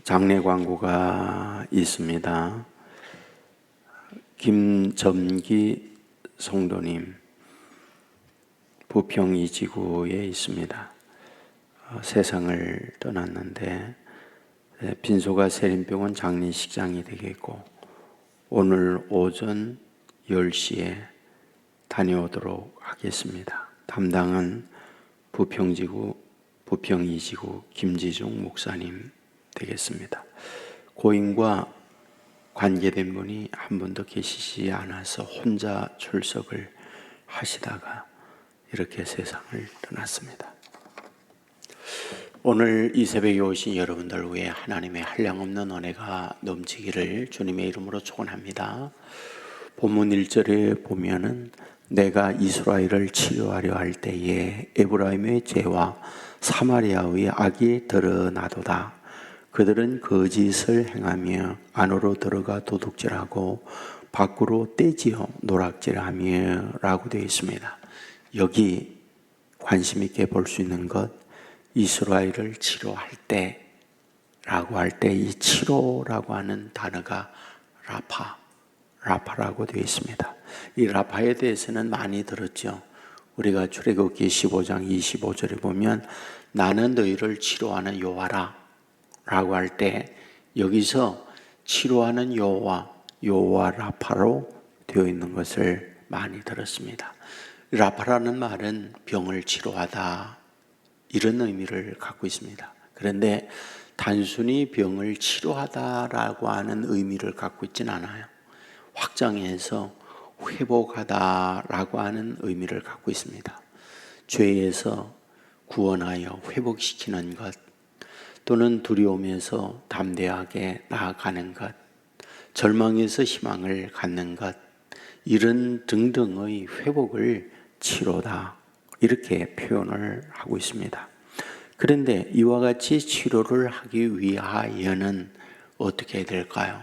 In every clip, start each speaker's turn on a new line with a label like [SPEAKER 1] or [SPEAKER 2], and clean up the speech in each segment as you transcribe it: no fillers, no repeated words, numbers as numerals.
[SPEAKER 1] 장례 광고가 있습니다. 김점기 성도님, 부평 이지구에 있습니다. 세상을 떠났는데 빈소가 세림병원 장례식장이 되겠고 오늘 오전 10시에 다녀오도록 하겠습니다. 담당은 부평 이지구 김지중 목사님 되겠습니다. 고인과 관계된 분이 한 분도 계시지 않아서 혼자 출석을 하시다가 이렇게 세상을 떠났습니다. 오늘 이 새벽에 오신 여러분들 위해 하나님의 한량없는 은혜가 넘치기를 주님의 이름으로 축원합니다. 본문 1절에 보면은 내가 이스라엘을 치료하려 할 때에 에브라임의 죄와 사마리아의 악이 드러나도다. 그들은 거짓을 행하며 안으로 들어가 도둑질하고 밖으로 떼지어 노략질하며 라고 되어 있습니다. 여기 관심 있게 볼 수 있는 것, 이스라엘을 치료할 때 라고 할 때 이 치료라고 하는 단어가 라파라고 되어 있습니다. 이 라파에 대해서는 많이 들었죠. 우리가 출애굽기 15장 25절에 보면 나는 너희를 치료하는 여호와라 라고 할 때 여기서 치료하는 여호와 라파로 되어 있는 것을 많이 들었습니다. 라파라는 말은 병을 치료하다 이런 의미를 갖고 있습니다. 그런데 단순히 병을 치료하다라고 하는 의미를 갖고 있지는 않아요. 확장해서 회복하다라고 하는 의미를 갖고 있습니다. 죄에서 구원하여 회복시키는 것, 또는 두려움에서 담대하게 나아가는 것, 절망에서 희망을 갖는 것, 이런 등등의 회복을 치료다 이렇게 표현을 하고 있습니다. 그런데 이와 같이 치료를 하기 위하여는 어떻게 해야 될까요?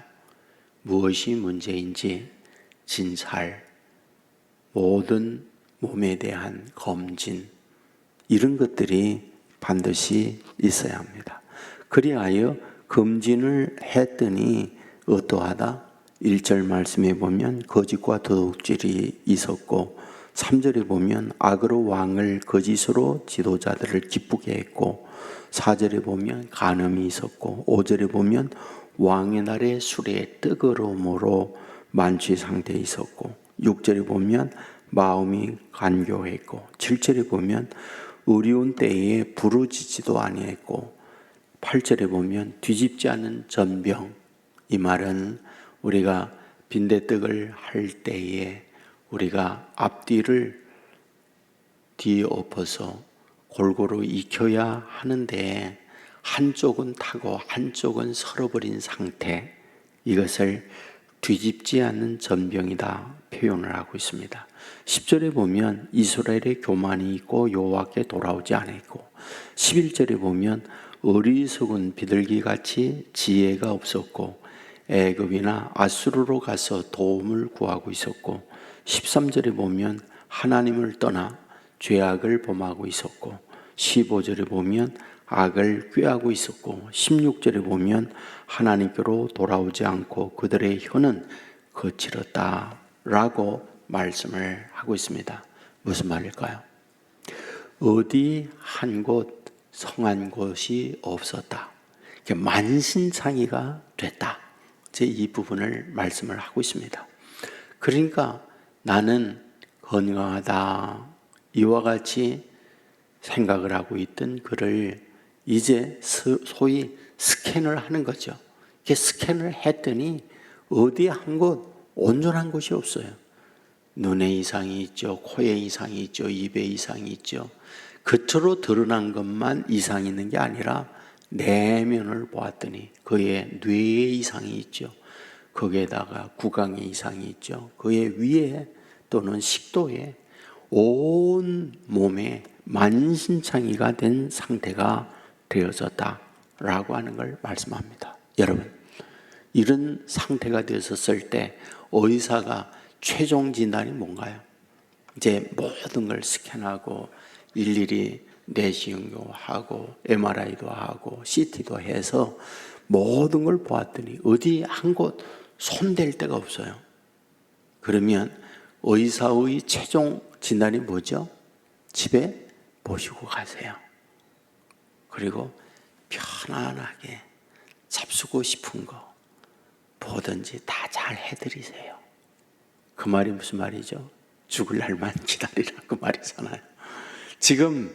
[SPEAKER 1] 무엇이 문제인지 진찰, 모든 몸에 대한 검진, 이런 것들이 반드시 있어야 합니다. 그리하여 검진을 했더니 어떠하다? 1절 말씀에 보면 거짓과 도둑질이 있었고 3절에 보면 악으로 왕을 거짓으로 지도자들을 기쁘게 했고 4절에 보면 간음이 있었고 5절에 보면 왕의 날에 술에 뜨거움으로 만취 상태에 있었고 6절에 보면 마음이 간교했고 7절에 보면 어려운 때에 부르짖지도 아니했고 8절에 보면 뒤집지 않은 전병, 이 말은 우리가 빈대떡을 할 때에 우리가 앞뒤를 뒤엎어서 골고루 익혀야 하는데 한쪽은 타고 한쪽은 설어버린 상태, 이것을 뒤집지 않는 전병이다 표현을 하고 있습니다. 10절에 보면 이스라엘의 교만이 있고 여호와께 돌아오지 않았고 11절에 보면 어리석은 비둘기같이 지혜가 없었고 애굽이나 아수르로 가서 도움을 구하고 있었고 13절에 보면 하나님을 떠나 죄악을 범하고 있었고 15절에 보면 악을 꾀하고 있었고 16절에 보면 하나님께로 돌아오지 않고 그들의 혀는 거칠었다 라고 말씀을 하고 있습니다. 무슨 말일까요? 어디 한 곳 성한 곳이 없었다. 만신창이가 됐다. 제 이 부분을 말씀을 하고 있습니다. 그러니까 나는 건강하다 이와 같이 생각을 하고 있던 그를 이제 소위 스캔을 하는 거죠. 이렇게 스캔을 했더니 어디 한 곳 온전한 곳이 없어요. 눈에 이상이 있죠. 코에 이상이 있죠. 입에 이상이 있죠. 겉으로 드러난 것만 이상이 있는 게 아니라 내면을 보았더니 그의 뇌에 이상이 있죠. 거기에다가 구강에 이상이 있죠. 그의 위에 또는 식도에 온 몸에 만신창이가 된 상태가 되어졌다라고 하는 걸 말씀합니다. 여러분, 이런 상태가 되었을 때 의사가 최종 진단이 뭔가요? 이제 모든 걸 스캔하고 일일이 내시경도 하고 MRI도 하고 CT도 해서 모든 걸 보았더니 어디 한 곳 손댈 데가 없어요. 그러면 의사의 최종 진단이 뭐죠? 집에 모시고 가세요. 그리고 편안하게 잡수고 싶은 거 뭐든지 다 잘 해드리세요. 그 말이 무슨 말이죠? 죽을 날만 기다리라 그 말이잖아요. 지금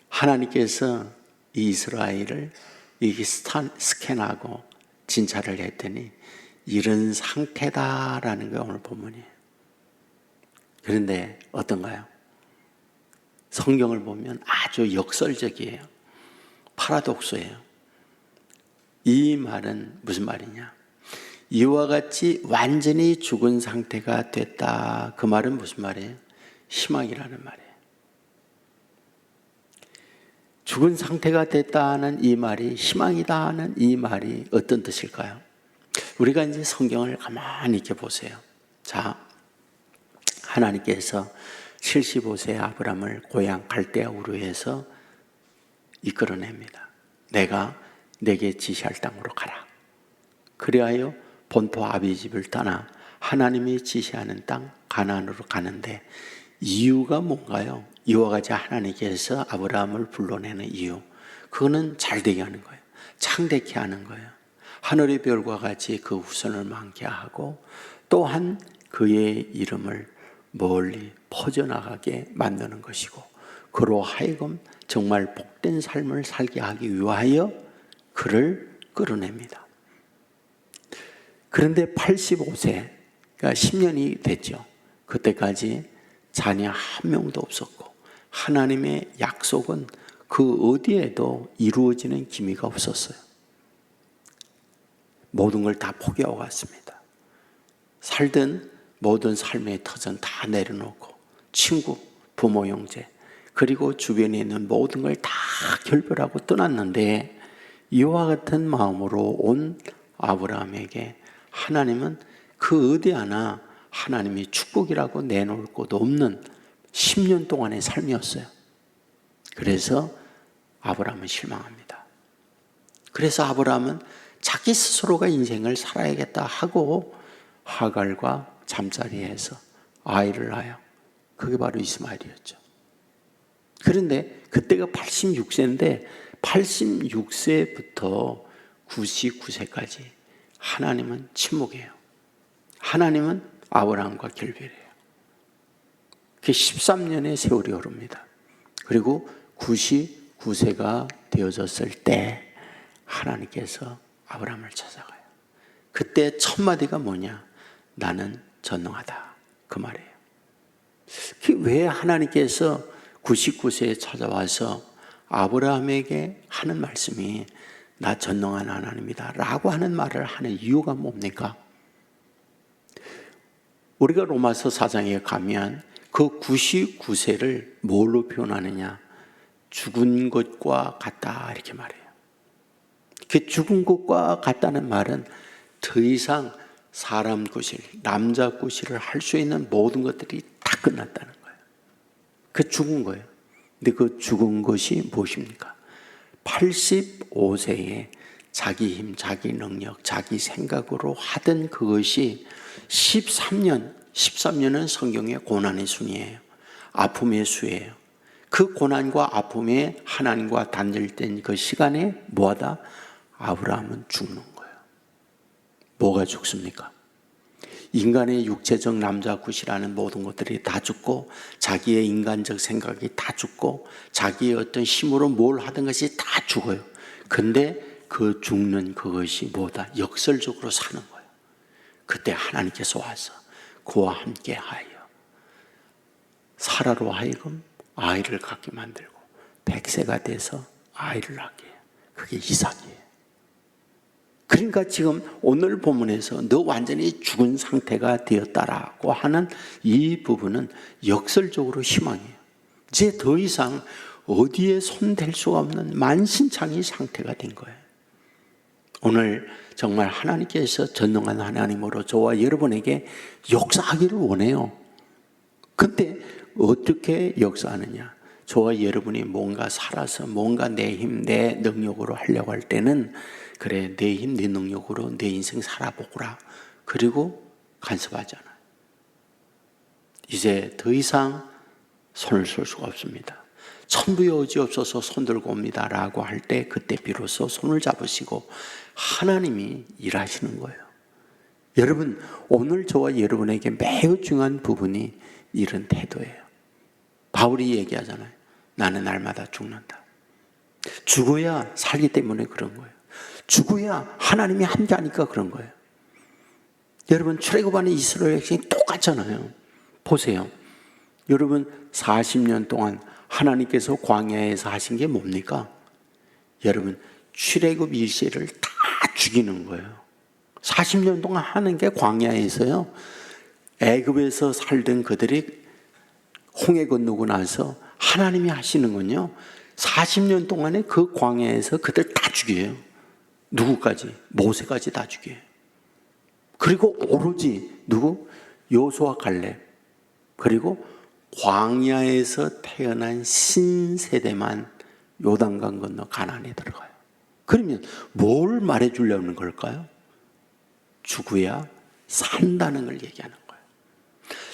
[SPEAKER 1] 하나님께서 이 이스라엘을 이게 스캔하고 진찰을 했더니 이런 상태다라는 게 오늘 본문이에요. 그런데 어떤가요? 성경을 보면 아주 역설적이에요. 파라독스예요. 이 말은 무슨 말이냐? 이와 같이 완전히 죽은 상태가 됐다. 그 말은 무슨 말이에요? 희망이라는 말이에요. 죽은 상태가 됐다는 이 말이 희망이다는 이 말이 어떤 뜻일까요? 우리가 이제 성경을 가만히 이렇게 보세요. 자, 하나님께서 75세 아브라함을 고향 갈대아 우르에서 이끌어냅니다. 내가 내게 지시할 땅으로 가라. 그리하여 본토 아비 집을 떠나 하나님이 지시하는 땅 가나안으로 가는데 이유가 뭔가요? 이와 같이 하나님께서 아브라함을 불러내는 이유, 그거는 잘되게 하는 거예요. 창대케 하는 거예요. 하늘의 별과 같이 그 후손을 많게 하고 또한 그의 이름을 멀리 퍼져나가게 만드는 것이고 그로 하여금 정말 복된 삶을 살게 하기 위하여 그를 끌어냅니다. 그런데 85세, 그러니까 10년이 됐죠. 그때까지 자녀 한 명도 없었고 하나님의 약속은 그 어디에도 이루어지는 기미가 없었어요. 모든 걸 다 포기하고 갔습니다. 살던 모든 삶의 터전 다 내려놓고 친구, 부모, 형제 그리고 주변에 있는 모든 걸 다 결별하고 떠났는데 이와 같은 마음으로 온 아브라함에게 하나님은 그 어디 하나 하나님이 축복이라고 내놓을 곳 없는 10년 동안의 삶이었어요. 그래서 아브라함은 실망합니다. 그래서 아브라함은 자기 스스로가 인생을 살아야겠다 하고 하갈과 잠자리에서 아이를 낳아요. 그게 바로 이스마엘이었죠. 그런데 그때가 86세인데 86세부터 99세까지 하나님은 침묵해요. 하나님은 아브라함과 결별해요. 그게 13년의 세월이 흐릅니다. 그리고 99세가 되어졌을 때 하나님께서 아브라함을 찾아가요. 그때 첫 마디가 뭐냐? 나는 전능하다. 그 말이에요. 왜 하나님께서 99세에 찾아와서 아브라함에게 하는 말씀이 나 전능한 하나님이다 라고 하는 말을 하는 이유가 뭡니까? 우리가 로마서 4장에 가면 그 99세를 뭘로 표현하느냐? 죽은 것과 같다 이렇게 말해요. 그 죽은 것과 같다는 말은 더 이상 사람 구실, 남자 구실을 할 수 있는 모든 것들이 다 끝났다는 거예요. 그 죽은 거예요. 근데 그 죽은 것이 무엇입니까? 85세에 자기 힘, 자기 능력, 자기 생각으로 하던 그것이 13년은 성경의 고난의 순이에요. 아픔의 수예요. 그 고난과 아픔에 하나님과 단절된 그 시간에 뭐하다? 아브라함은 죽는 거예요. 뭐가 죽습니까? 인간의 육체적 남자 굿이라는 모든 것들이 다 죽고 자기의 인간적 생각이 다 죽고 자기의 어떤 힘으로 뭘 하던 것이 다 죽어요. 근데 그 죽는 그것이 뭐다? 역설적으로 사는 거예요. 그때 하나님께서 와서 그와 함께 하여 사라로 하여금 아이를 갖게 만들고 100세가 돼서 아이를 낳게 해요. 그게 이삭이에요. 그러니까 지금 오늘 본문에서 너 완전히 죽은 상태가 되었다라고 하는 이 부분은 역설적으로 희망이에요. 이제 더 이상 어디에 손댈 수가 없는 만신창이 상태가 된 거예요. 오늘 정말 하나님께서 전능한 하나님으로 저와 여러분에게 역사하기를 원해요. 근데 어떻게 역사하느냐? 저와 여러분이 뭔가 살아서 뭔가 내 힘, 내 능력으로 하려고 할 때는 그래, 내 힘, 내 능력으로 내 인생 살아보거라. 그리고 간섭하잖아요. 이제 더 이상 손을 쓸 수가 없습니다. 천부의 의지 없어서 손 들고 옵니다 라고 할 때 그때 비로소 손을 잡으시고 하나님이 일하시는 거예요. 여러분, 오늘 저와 여러분에게 매우 중요한 부분이 이런 태도예요. 바울이 얘기하잖아요. 나는 날마다 죽는다. 죽어야 살기 때문에 그런 거예요. 죽어야 하나님이 함께하니까 그런 거예요. 여러분, 출애굽하는 이스라엘 백성이 똑같잖아요. 보세요. 여러분, 40년 동안 하나님께서 광야에서 하신 게 뭡니까? 여러분, 출애굽 일세를 다 죽이는 거예요. 40년 동안 하는 게 광야에서요. 애굽에서 살던 그들이 홍해 건너고 나서 하나님이 하시는 건요, 40년 동안에 그 광야에서 그들 다 죽여요. 누구까지? 모세까지 다 죽여요. 그리고 오로지 누구? 여호수아 갈렙, 그리고 광야에서 태어난 신세대만 요단강 건너 가나안에 들어가요. 그러면 뭘 말해주려는 걸까요? 죽어야 산다는 걸 얘기하는 거예요.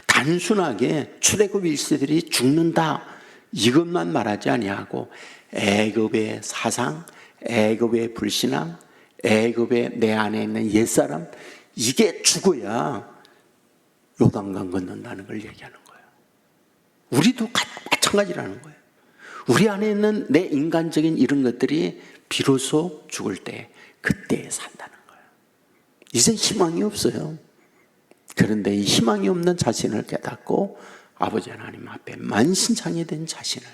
[SPEAKER 1] 단순하게 출애굽 1세들이 죽는다 이것만 말하지 아니하고 애굽의 사상, 애굽의 불신앙, 애굽의 내 안에 있는 옛사람, 이게 죽어야 요단강 건넌다는 걸 얘기하는 거예요. 우리도 마찬가지라는 거예요. 우리 안에 있는 내 인간적인 이런 것들이 비로소 죽을 때 그때 산다는 거예요. 이제 희망이 없어요. 그런데 이 희망이 없는 자신을 깨닫고 아버지 하나님 앞에 만신창이 된 자신을,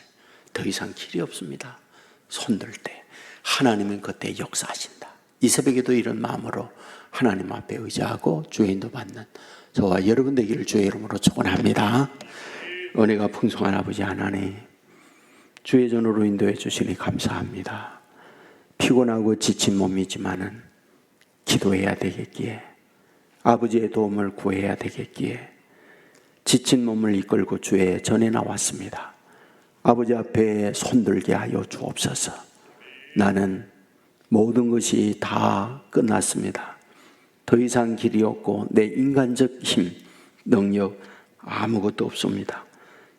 [SPEAKER 1] 더 이상 길이 없습니다, 손들 때 하나님은 그때 역사하신다. 이 새벽에도 이런 마음으로 하나님 앞에 의지하고 주의 인도 받는 저와 여러분 되기를 주의 이름으로 축원합니다. 은혜가 풍성한 아버지 하나님, 주의 전으로 인도해 주시니 감사합니다. 피곤하고 지친 몸이지만은 기도해야 되겠기에, 아버지의 도움을 구해야 되겠기에 지친 몸을 이끌고 주의 전에 나왔습니다. 아버지 앞에 손들게 하여 주옵소서. 나는 모든 것이 다 끝났습니다. 더 이상 길이 없고 내 인간적 힘, 능력 아무것도 없습니다.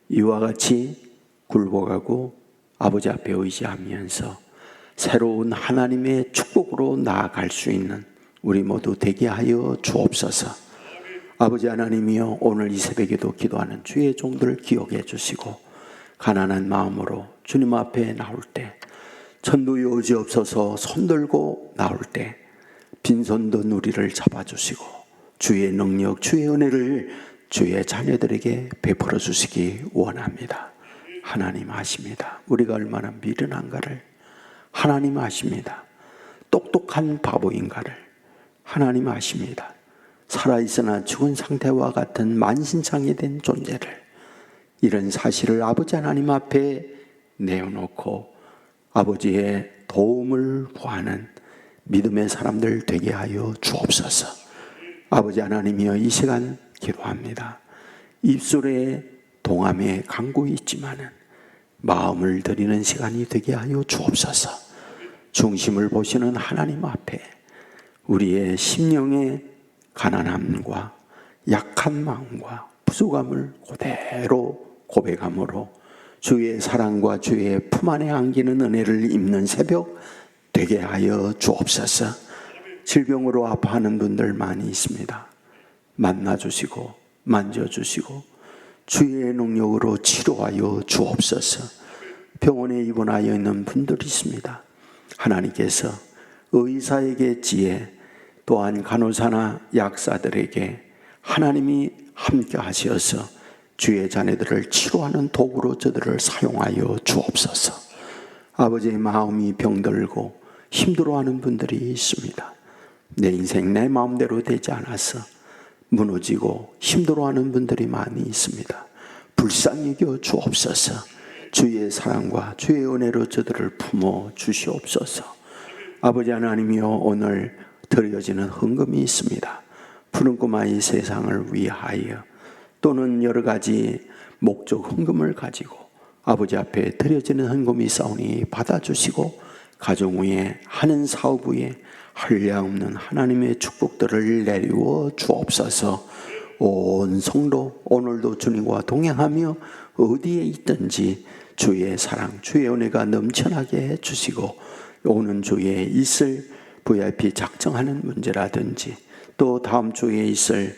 [SPEAKER 1] 이와 같이 굴복하고 아버지 앞에 의지하면서 새로운 하나님의 축복으로 나아갈 수 있는 우리 모두 되게 하여 주옵소서. 아버지 하나님이여, 오늘 이 새벽에도 기도하는 주의 종들을 기억해 주시고 가난한 마음으로 주님 앞에 나올 때, 천부의 의지 없어서 손들고 나올 때 빈손도 우리를 잡아주시고 주의 능력, 주의 은혜를 주의 자녀들에게 베풀어 주시기 원합니다. 하나님 아십니다. 우리가 얼마나 미련한가를 하나님 아십니다. 똑똑한 바보인가를 하나님 아십니다. 살아있으나 죽은 상태와 같은 만신창이 된 존재를, 이런 사실을 아버지 하나님 앞에 내어놓고 아버지의 도움을 구하는 믿음의 사람들 되게 하여 주옵소서. 아버지 하나님이여, 이 시간 기도합니다. 입술에 동함의 간구이 있지만은 마음을 드리는 시간이 되게 하여 주옵소서. 중심을 보시는 하나님 앞에 우리의 심령의 가난함과 약한 마음과 부족함을 그대로 고백함으로 주의 사랑과 주의 품 안에 안기는 은혜를 입는 새벽 되게 하여 주옵소서. 질병으로 아파하는 분들 많이 있습니다. 만나주시고 만져주시고 주의 능력으로 치료하여 주옵소서. 병원에 입원하여 있는 분들이 있습니다. 하나님께서 의사에게 지혜, 또한 간호사나 약사들에게 하나님이 함께 하셔서 주의 자녀들을 치료하는 도구로 저들을 사용하여 주옵소서. 아버지의 마음이 병들고 힘들어하는 분들이 있습니다. 내 인생 내 마음대로 되지 않아서 무너지고 힘들어하는 분들이 많이 있습니다. 불쌍히 여겨 주옵소서. 주의 사랑과 주의 은혜로 저들을 품어 주시옵소서. 아버지 하나님이여, 오늘 드려지는 헌금이 있습니다. 푸른 꼬마의 세상을 위하여, 또는 여러 가지 목적 헌금을 가지고 아버지 앞에 드려지는 헌금이 있사오니 받아주시고 가정 위에 하는 사업 위에 한량없는 하나님의 축복들을 내리워 주옵소서. 온 성도 오늘도 주님과 동행하며 어디에 있든지 주의 사랑 주의 은혜가 넘쳐나게 해주시고 오는 주에 있을 VIP 작정하는 문제라든지 또 다음 주에 있을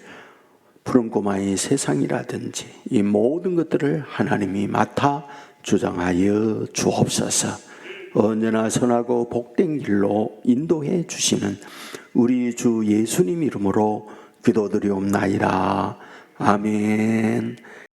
[SPEAKER 1] 푸른 꼬마의 세상이라든지 이 모든 것들을 하나님이 맡아 주장하여 주옵소서. 언제나 선하고 복된 길로 인도해 주시는 우리 주 예수님 이름으로 기도드리옵나이다. 아멘.